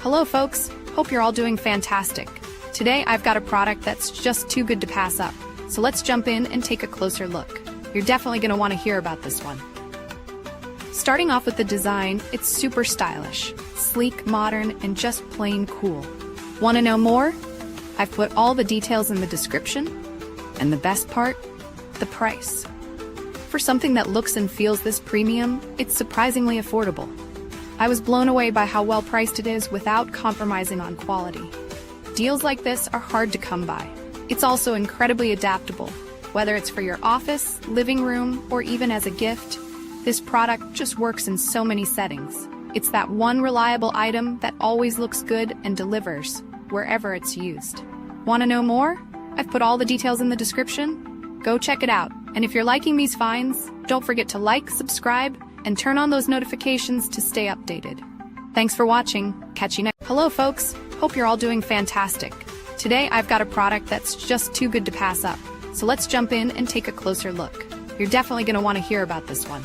Hello folks, hope you're all doing fantastic. Today I've got a product that's just too good to pass up. So let's jump in and take a closer look. You're definitely going to want to hear about this one. Starting off with the design, it's super stylish, sleek, modern, and just plain cool. Want to know more? I've put all the details in the description. And the best part? The price. For something that looks and feels this premium, it's surprisingly affordable. I was blown away by how well priced it is without compromising on quality. Deals like this are hard to come by. It's also incredibly adaptable. Whether it's for your office, living room, or even as a gift, this product just works in so many settings. It's that one reliable item that always looks good and delivers, wherever it's used. Want to know more? I've put all the details in the description. Go check it out. And if you're liking these finds, don't forget to like, subscribe, and turn on those notifications to stay updated. Thanks for watching. Catch you next. Hello folks, hope you're all doing fantastic. Today I've got a product that's just too good to pass up. So let's jump in and take a closer look. You're definitely going to want to hear about this one.